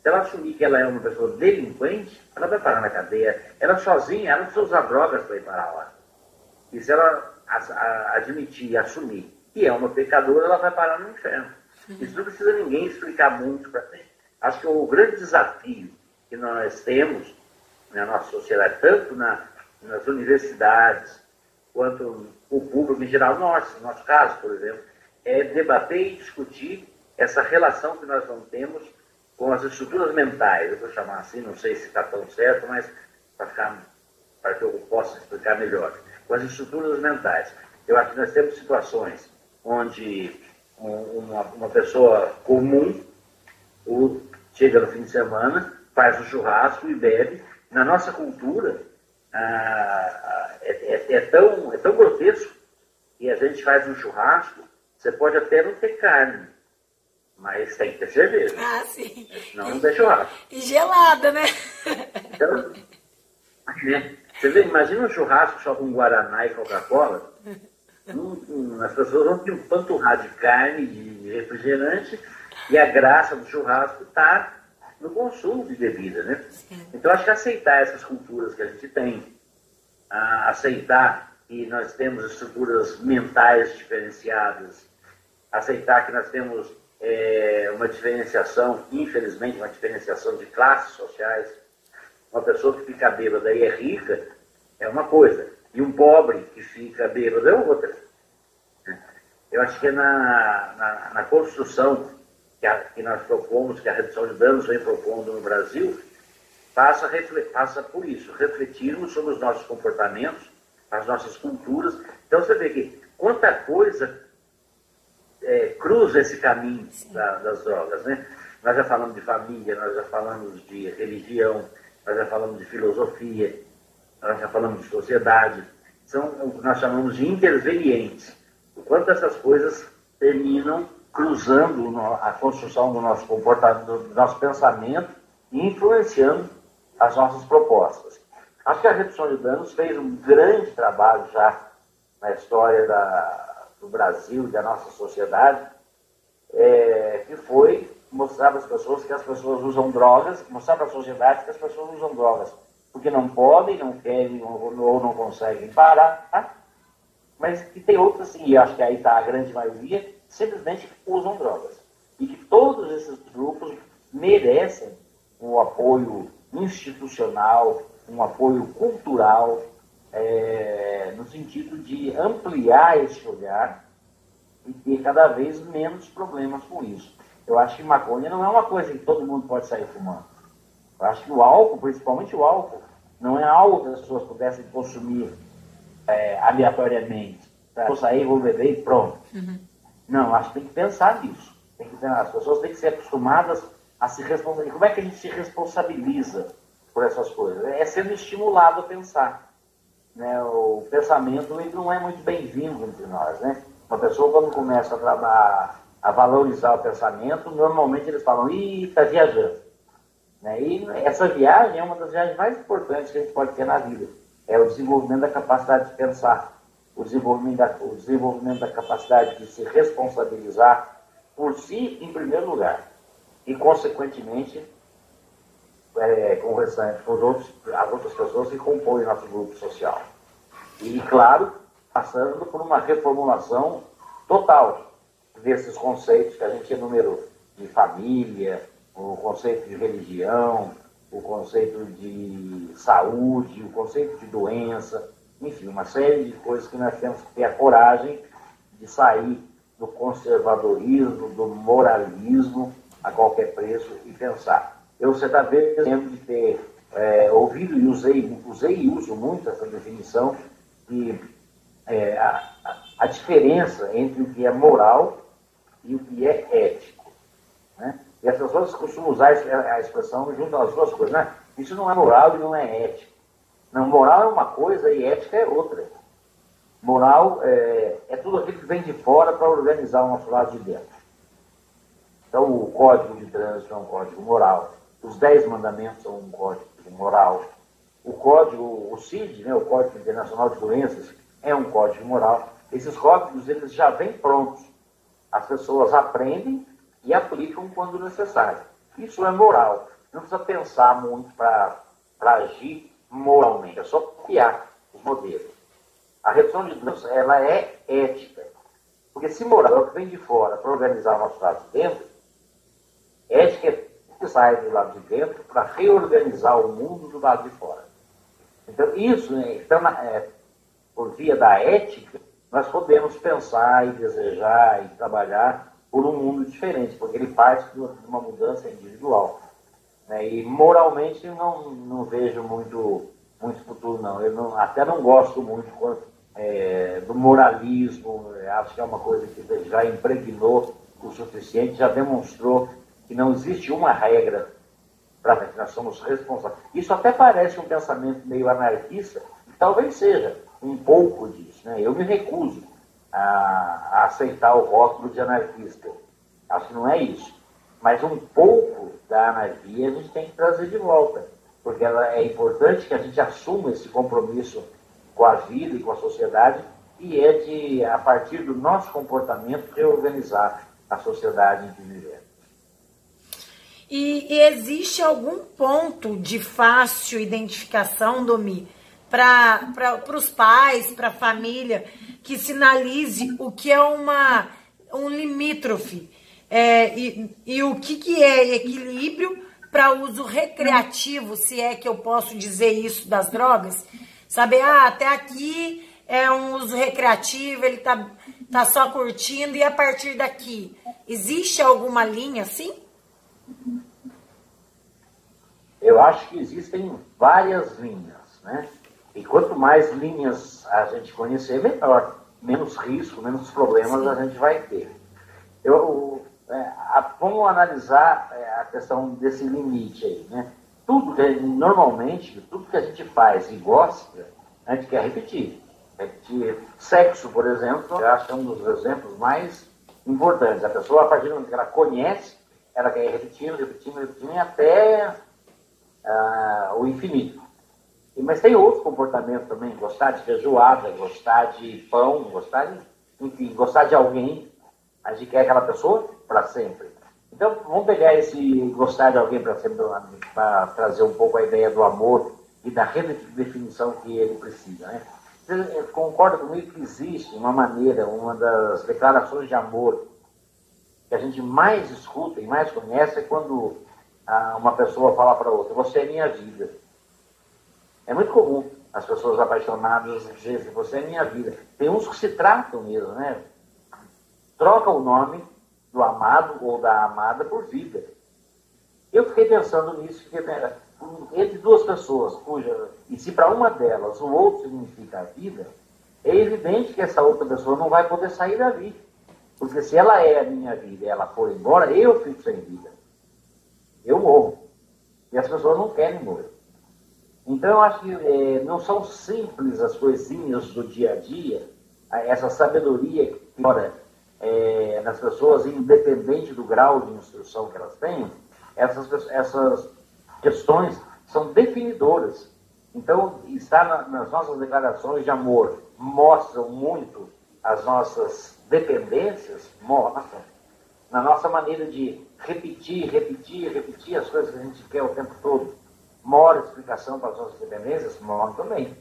Speaker 3: Se ela assumir que ela é uma pessoa delinquente, ela vai parar na cadeia. Ela sozinha, ela não precisa usar drogas para ir parar lá. E se ela admitir e assumir que é uma pecadora, ela vai parar no inferno. Isso não precisa ninguém explicar muito para gente. Acho que o grande desafio que nós temos na nossa sociedade, tanto nas universidades, quanto o público em geral, no nosso caso, por exemplo, é debater e discutir essa relação que nós não temos com as estruturas mentais. Eu vou chamar assim, não sei se está tão certo, mas para que eu possa explicar melhor. Com as estruturas mentais. Eu acho que nós temos situações onde uma pessoa comum chega no fim de semana, faz um churrasco e bebe. Na nossa cultura, é tão grotesco que a gente faz um churrasco, você pode até não ter carne, mas tem que ter cerveja.
Speaker 2: Ah, sim.
Speaker 3: Senão não tem churrasco.
Speaker 2: E gelada, né?
Speaker 3: Então, você vê, imagina um churrasco só com Guaraná e Coca-Cola. As pessoas vão ter um panturrar de carne, de refrigerante, e a graça do churrasco está no consumo de bebida, né? Então, acho que aceitar essas culturas que a gente tem, aceitar que nós temos estruturas mentais diferenciadas, aceitar que nós temos uma diferenciação, infelizmente, uma diferenciação de classes sociais. Uma pessoa que fica bêbada e é rica é uma coisa, e um pobre que fica bêbado é outra. Eu acho que é na construção que nós propomos, que a redução de danos vem propondo no Brasil, passa por isso, refletirmos sobre os nossos comportamentos, as nossas culturas. Então você vê que quanta coisa cruza esse caminho das drogas, né? Nós já falamos de família, nós já falamos de religião, nós já falamos de filosofia, nós já falamos de sociedade. São o que nós chamamos de intervenientes. O quanto essas coisas terminam cruzando a construção do nosso comportamento, do nosso pensamento e influenciando as nossas propostas. Acho que a redução de danos fez um grande trabalho já na história do Brasil e da nossa sociedade, que foi mostrar para as pessoas que as pessoas usam drogas, mostrar para a sociedade que as pessoas usam drogas porque não podem, não querem ou não conseguem parar, mas que tem outras, e acho que aí está a grande maioria, simplesmente usam drogas. E que todos esses grupos merecem um apoio institucional, um apoio cultural, no sentido de ampliar esse olhar e ter cada vez menos problemas com isso. Eu acho que maconha não é uma coisa que todo mundo pode sair fumando. Eu acho que o álcool, principalmente o álcool, não é algo que as pessoas pudessem consumir aleatoriamente. Vou sair, vou beber e pronto. Uhum. Não, acho que tem que pensar nisso. As pessoas têm que ser acostumadas a se responsabilizar. Como é que a gente se responsabiliza por essas coisas? É sendo estimulado a pensar. Né? O pensamento ele não é muito bem-vindo entre nós. Né? Uma pessoa, quando começa a valorizar o pensamento, normalmente eles falam, está viajando. Né? E essa viagem é uma das viagens mais importantes que a gente pode ter na vida. É o desenvolvimento da capacidade de pensar, o desenvolvimento da capacidade de se responsabilizar por si, em primeiro lugar, e, consequentemente, com o restante, as outras pessoas que compõem o nosso grupo social. E, claro, passando por uma reformulação total desses conceitos que a gente enumerou, de família, o conceito de religião, o conceito de saúde, o conceito de doença, enfim, uma série de coisas que nós temos que ter a coragem de sair do conservadorismo, do moralismo a qualquer preço e pensar. Eu certa vez lembro de ter ouvido e usei e uso muito essa definição que a diferença entre o que é moral e o que é ético. Né? E as pessoas costumam usar a expressão junto às duas coisas. Né? Isso não é moral e não é ético. Não, moral é uma coisa e ética é outra. Moral é tudo aquilo que vem de fora para organizar o nosso lado de dentro. Então, o Código de Trânsito é um código moral. Os 10 mandamentos são um código moral. O CID, né, o Código Internacional de Doenças, é um código moral. Esses códigos, eles já vêm prontos. As pessoas aprendem e aplicam quando necessário. Isso é moral. Não precisa pensar muito para agir moralmente. É só copiar os modelos. A redução de danos, ela é ética. Porque se moral é o que vem de fora para organizar o nosso lado de dentro, ética é o que sai do lado de dentro para reorganizar o mundo do lado de fora. Então, isso, por via da ética, nós podemos pensar e desejar e trabalhar por um mundo diferente, porque ele parte de uma mudança individual. Né? E moralmente eu não vejo muito futuro, não. Eu até não gosto muito do moralismo. Acho que é uma coisa que já impregnou o suficiente, já demonstrou que não existe uma regra para que nós somos responsáveis. Isso até parece um pensamento meio anarquista, e talvez seja um pouco disso. Né? Eu me recuso a aceitar o rótulo de anarquista. Acho que não é isso. Mas um pouco da anarquia a gente tem que trazer de volta, porque é importante que a gente assuma esse compromisso com a vida e com a sociedade, e de, a partir do nosso comportamento, reorganizar a sociedade em que vivemos.
Speaker 2: E existe algum ponto de fácil identificação, Domi, para os pais, para a família, que sinalize o que é um limítrofe e o que é equilíbrio para uso recreativo, se é que eu posso dizer isso das drogas? Saber, até aqui é um uso recreativo, ele tá só curtindo, e a partir daqui, existe alguma linha assim?
Speaker 3: eu acho que existem várias linhas, né? E quanto mais linhas a gente conhecer, melhor. Menos risco, menos problemas
Speaker 2: Sim.
Speaker 3: a gente vai ter. Vamos analisar a questão desse limite aí, né? Normalmente, tudo que a gente faz e gosta, a gente quer repetir. Repetir. Sexo, por exemplo, eu acho que é um dos exemplos mais importantes. A pessoa, a partir do momento que ela conhece, ela quer ir repetindo até o infinito. Mas tem outros comportamentos também, gostar de feijoada, gostar de pão, gostar de alguém. A gente quer aquela pessoa para sempre. Então, vamos pegar esse gostar de alguém para sempre, para trazer um pouco a ideia do amor e da redefinição que ele precisa, né? Você concorda comigo que existe uma maneira, uma das declarações de amor que a gente mais escuta e mais conhece é quando uma pessoa fala para outra, você é minha vida. É muito comum as pessoas apaixonadas dizerem, você é minha vida. Tem uns que se tratam mesmo, né? Troca o nome do amado ou da amada por vida. Eu fiquei pensando nisso, entre duas pessoas, e se para uma delas o outro significa a vida, é evidente que essa outra pessoa não vai poder sair dali. Porque se ela é a minha vida e ela for embora, eu fico sem vida. Eu morro. E as pessoas não querem morrer. Então, eu acho que não são simples as coisinhas do dia a dia, essa sabedoria que mora nas pessoas, independente do grau de instrução que elas tenham, essas questões são definidoras. Então, estar nas nossas declarações de amor mostram muito as nossas dependências, mostram na nossa maneira de repetir as coisas que a gente quer o tempo todo. Mora explicação para as nossas dependências? Mora também.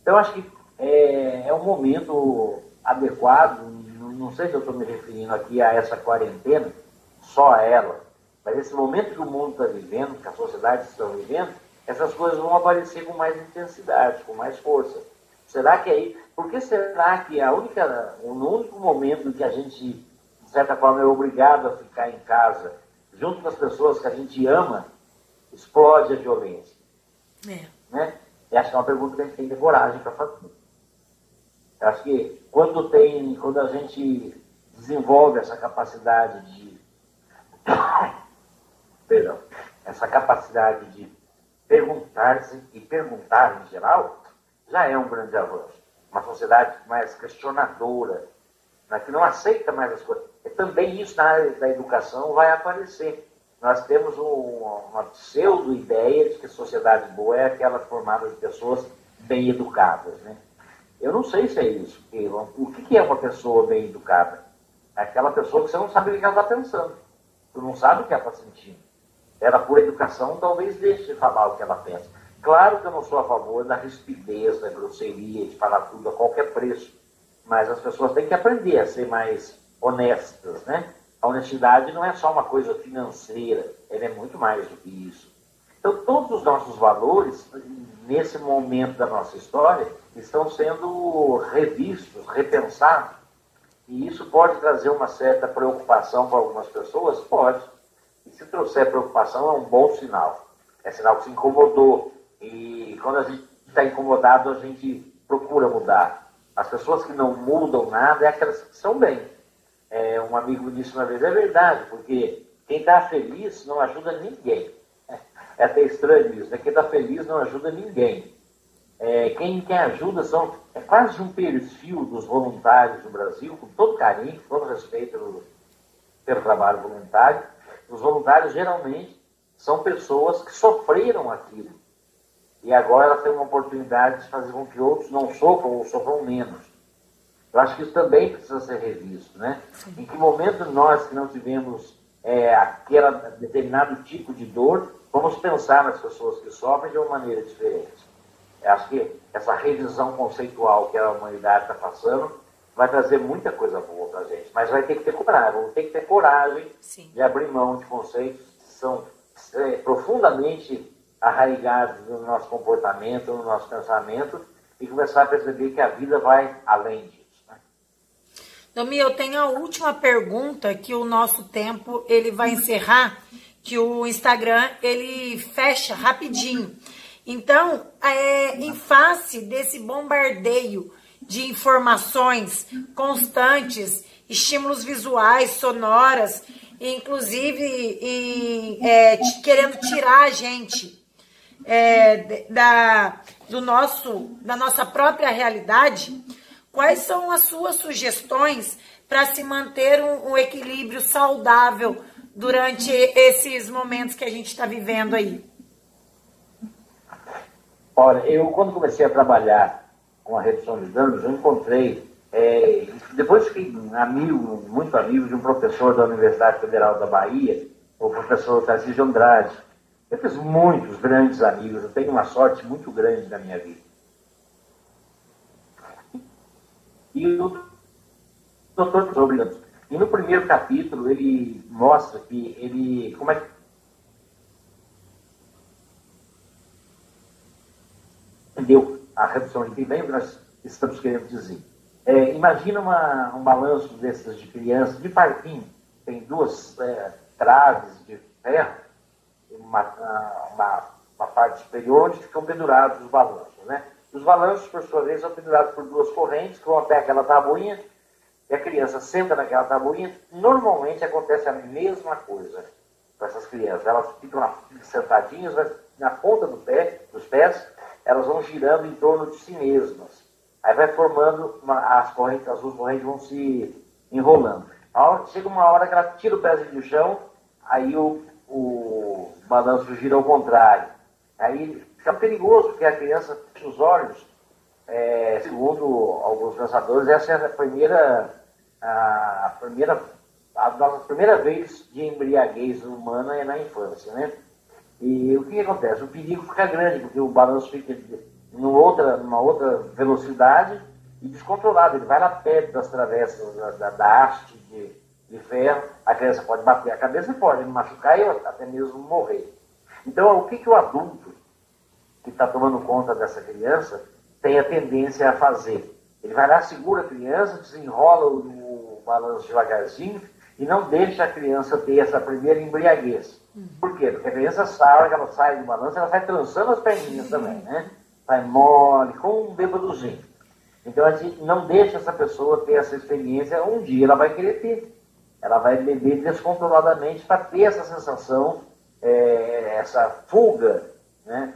Speaker 3: Então, acho que é um momento adequado, não sei se eu estou me referindo aqui a essa quarentena, só a ela, mas esse momento que o mundo está vivendo, que a sociedade está vivendo, essas coisas vão aparecer com mais intensidade, com mais força. Será que aí... Por que será que no único momento que a gente, de certa forma, é obrigado a ficar em casa, junto com as pessoas que a gente ama, explode a violência? Né? E acho que é uma pergunta que a gente tem que ter coragem para fazer. Eu acho que quando a gente desenvolve essa capacidade essa capacidade de perguntar-se e perguntar em geral, já é um grande avanço. Uma sociedade mais questionadora, né, que não aceita mais as coisas. E também isso na área da educação vai aparecer. Nós temos uma pseudo-ideia de que a sociedade boa é aquela formada de pessoas bem educadas, né? Eu não sei se é isso. O que é uma pessoa bem educada? É aquela pessoa que você não sabe o que ela está pensando. Tu não sabe o que ela está sentindo. Ela, por educação, talvez deixe de falar o que ela pensa. Claro que eu não sou a favor da rispidez, da grosseria, de falar tudo a qualquer preço. Mas as pessoas têm que aprender a ser mais honestas, né? A honestidade não é só uma coisa financeira, ela é muito mais do que isso. Então, todos os nossos valores, nesse momento da nossa história, estão sendo revistos, repensados. E isso pode trazer uma certa preocupação para algumas pessoas? Pode. E se trouxer preocupação, é um bom sinal. É sinal que se incomodou. E quando a gente está incomodado, a gente procura mudar. As pessoas que não mudam nada é aquelas que estão bem. Um amigo disse uma vez, é verdade, porque quem está feliz não ajuda ninguém. É até estranho isso, né? Quem está feliz não ajuda ninguém. Quem ajuda é quase um perfil dos voluntários no Brasil, com todo carinho, com todo respeito pelo trabalho voluntário. Os voluntários geralmente são pessoas que sofreram aquilo. E agora elas têm uma oportunidade de fazer com que outros não sofram ou sofram menos. Eu acho que isso também precisa ser revisto, né? Sim. Em que momento nós que não tivemos aquele determinado tipo de dor, vamos pensar nas pessoas que sofrem de uma maneira diferente. Eu acho que essa revisão conceitual que a humanidade está passando vai trazer muita coisa boa para a gente, mas vai ter que ter coragem, vamos ter que ter coragem Sim. de abrir mão de conceitos que são profundamente arraigados no nosso comportamento, no nosso pensamento, e começar a perceber que a vida vai além disso.
Speaker 2: Domi, eu tenho a última pergunta, que o nosso tempo ele vai encerrar, que o Instagram ele fecha rapidinho. Então, em face desse bombardeio de informações constantes, estímulos visuais, sonoras, inclusive querendo tirar a gente da nossa própria realidade, quais são as suas sugestões para se manter um equilíbrio saudável durante esses momentos que a gente está vivendo aí?
Speaker 3: Olha, eu quando comecei a trabalhar com a redução de danos, eu encontrei, depois fiquei muito amigo de um professor da Universidade Federal da Bahia, o professor Tarcísio Andrade. Eu fiz muitos grandes amigos, eu tenho uma sorte muito grande na minha vida. E o doutor Obrigado. E no primeiro capítulo ele mostra que ele, como é que entendeu a redução de bem o que nós estamos querendo dizer. Imagina um balanço desses de crianças, de parquinho, tem duas traves de ferro, uma parte superior onde ficam pendurados os balanços, né? Os balanços, por sua vez, são pendurados por duas correntes que vão até aquela tabuinha, e a criança senta naquela tabuinha. Normalmente acontece a mesma coisa com essas crianças. Elas ficam sentadinhas, mas na ponta dos pés, elas vão girando em torno de si mesmas. Aí vai formando as duas correntes vão se enrolando. Chega uma hora que ela tira o pezinho do chão, aí o balanço gira ao contrário. Aí fica perigoso, porque a criança fecha os olhos. Segundo alguns pensadores, essa é a nossa primeira vez de embriaguez humana é na infância, né? E o que acontece? O perigo fica grande, porque o balanço fica numa outra velocidade e descontrolado. Ele vai lá perto das travessas da haste de ferro, a criança pode bater a cabeça e pode machucar e até mesmo morrer. Então, o que o adulto que está tomando conta dessa criança tem a tendência a fazer? Ele vai lá, segura a criança, desenrola o balanço devagarzinho e não deixa a criança ter essa primeira embriaguez. Por quê? Porque a criança sabe que ela sai do balanço, ela sai trançando as perninhas também, né? Vai mole, com um bêbadozinho. Então a gente não deixa essa pessoa ter essa experiência, um dia ela vai querer ter. Ela vai beber descontroladamente para ter essa sensação, essa fuga, né,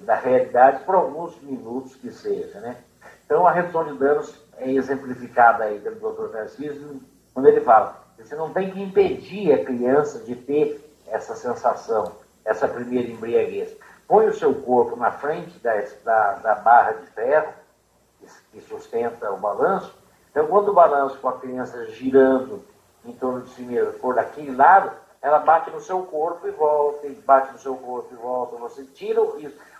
Speaker 3: da realidade por alguns minutos que seja, né? Então a redução de danos é exemplificada aí pelo Dr. Tarcísio, quando ele fala, você não tem que impedir a criança de ter essa sensação, essa primeira embriaguez. Põe o seu corpo na frente da barra de ferro que sustenta o balanço. Então, quando o balanço com a criança girando em torno de si mesmo for daquele lado, ela bate no seu corpo e volta, e bate no seu corpo e volta.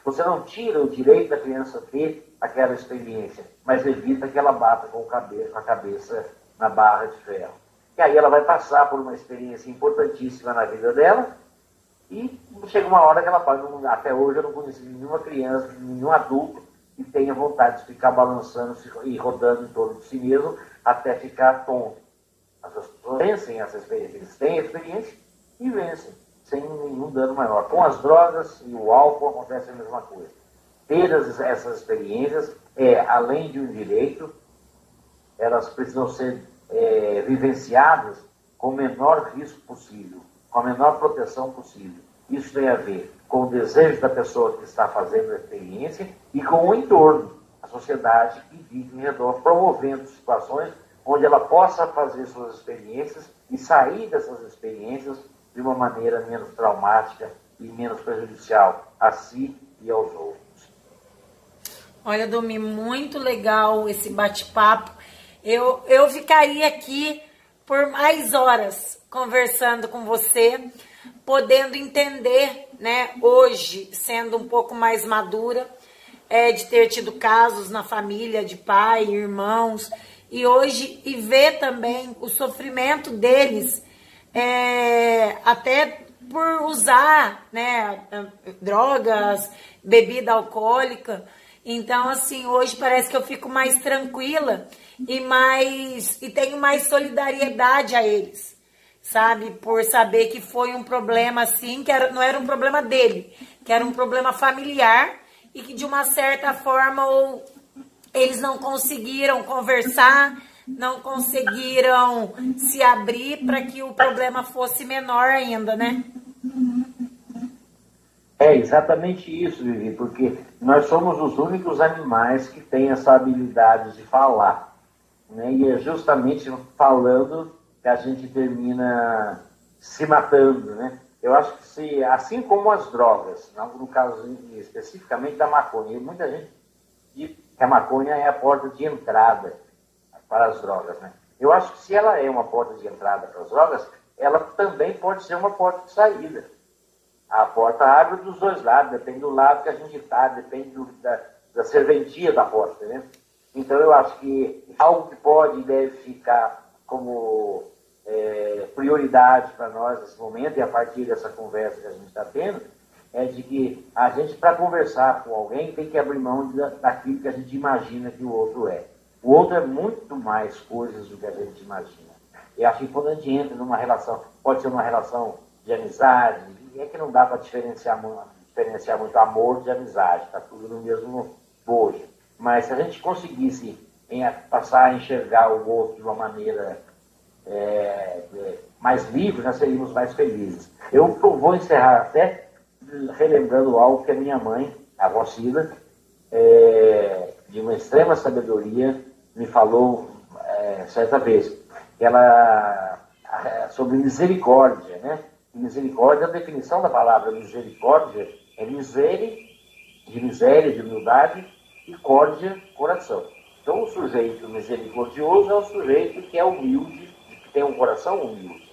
Speaker 3: Você não tira o direito da criança ter aquela experiência, mas evita que ela bata com a cabeça na barra de ferro. E aí ela vai passar por uma experiência importantíssima na vida dela, e chega uma hora que ela fala, até hoje eu não conheci nenhuma criança, nenhum adulto que tenha vontade de ficar balançando e rodando em torno de si mesmo até ficar tonto. As pessoas vencem essa experiência, eles têm a experiência e vencem, sem nenhum dano maior. Com as drogas e o álcool acontece a mesma coisa. Ter essas experiências além de um direito, elas precisam ser vivenciadas com o menor risco possível, com a menor proteção possível. Isso tem a ver com o desejo da pessoa que está fazendo a experiência e com o entorno, a sociedade que vive em redor, promovendo situações onde ela possa fazer suas experiências e sair dessas experiências de uma maneira menos traumática e menos prejudicial a si e aos outros.
Speaker 2: Olha, Domi, muito legal esse bate-papo. Eu ficaria aqui por mais horas conversando com você, podendo entender, né, hoje, sendo um pouco mais madura, de ter tido casos na família, de pai, irmãos, e ver também o sofrimento deles, até por usar, né, drogas, bebida alcoólica. Então, assim, hoje parece que eu fico mais tranquila e tenho mais solidariedade a eles, sabe? Por saber que foi um problema assim, que não era um problema dele, que era um problema familiar e que de uma certa forma ou eles não conseguiram conversar, não conseguiram se abrir para que o problema fosse menor ainda, né?
Speaker 3: É exatamente isso, Vivi, porque nós somos os únicos animais que têm essa habilidade de falar, né? E é justamente falando que a gente termina se matando, né? Eu acho que se, assim como as drogas, no caso especificamente da maconha, muita gente diz que a maconha é a porta de entrada para as drogas, né? Eu acho que se ela é uma porta de entrada para as drogas, ela também pode ser uma porta de saída. A porta abre dos dois lados, depende do lado que a gente está, depende da serventia da porta, né? Então eu acho que algo que pode e deve ficar como prioridade para nós nesse momento, e a partir dessa conversa que a gente está tendo, é de que a gente, para conversar com alguém, tem que abrir mão daquilo que a gente imagina que o outro é. O outro é muito mais coisas do que a gente imagina. Eu acho que quando a gente entra numa relação, pode ser uma relação de amizade, é que não dá para diferenciar muito amor de amizade, está tudo no mesmo bojo. Mas se a gente conseguisse passar a enxergar o outro de uma maneira mais livre, nós seríamos mais felizes. Eu vou encerrar até relembrando algo que a minha mãe, a avó Cida, de uma extrema sabedoria, me falou certa vez. Sobre misericórdia, né? Misericórdia, a definição da palavra misericórdia é de miséria, de humildade, e córdia, coração. Então, o sujeito misericordioso é o sujeito que é humilde, que tem um coração humilde.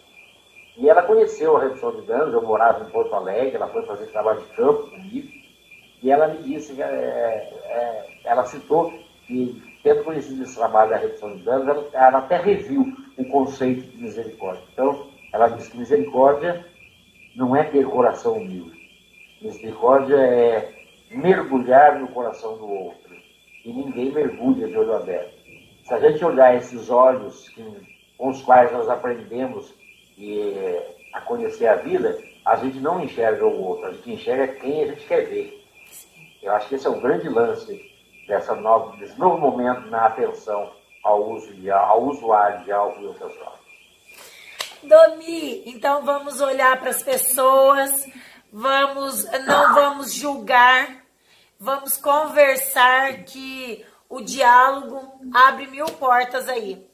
Speaker 3: E ela conheceu a redução de danos, eu morava em Porto Alegre, ela foi fazer trabalho de campo comigo, e ela me disse, ela citou que, tendo conhecido esse trabalho da redução de danos, ela até reviu o conceito de misericórdia. Então, ela disse que misericórdia não é ter coração humilde. Misericórdia é mergulhar no coração do outro. E ninguém mergulha de olho aberto. Se a gente olhar esses olhos com os quais nós aprendemos a conhecer a vida, a gente não enxerga o outro, a gente enxerga quem a gente quer ver. Eu acho que esse é o grande lance desse novo momento na atenção ao usuário de álcool e outras drogas.
Speaker 2: Domi, então vamos olhar para as pessoas, não vamos julgar, vamos conversar, que o diálogo abre 1000 portas aí.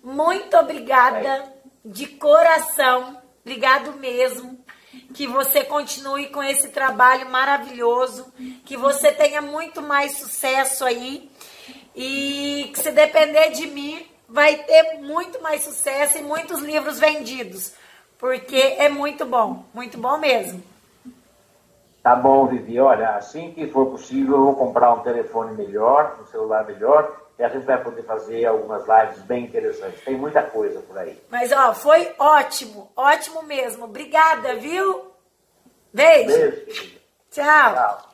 Speaker 2: Muito obrigada, de coração, obrigado mesmo, que você continue com esse trabalho maravilhoso, que você tenha muito mais sucesso aí, e que se depender de mim, vai ter muito mais sucesso e muitos livros vendidos, porque é muito bom mesmo.
Speaker 3: Tá bom, Vivi. Olha, assim que for possível, eu vou comprar um telefone melhor, um celular melhor, e a gente vai poder fazer algumas lives bem interessantes. Tem muita coisa por aí.
Speaker 2: Mas, foi ótimo mesmo. Obrigada, viu? Beijo.
Speaker 3: Beijo, querida.
Speaker 2: Tchau.
Speaker 3: Tchau.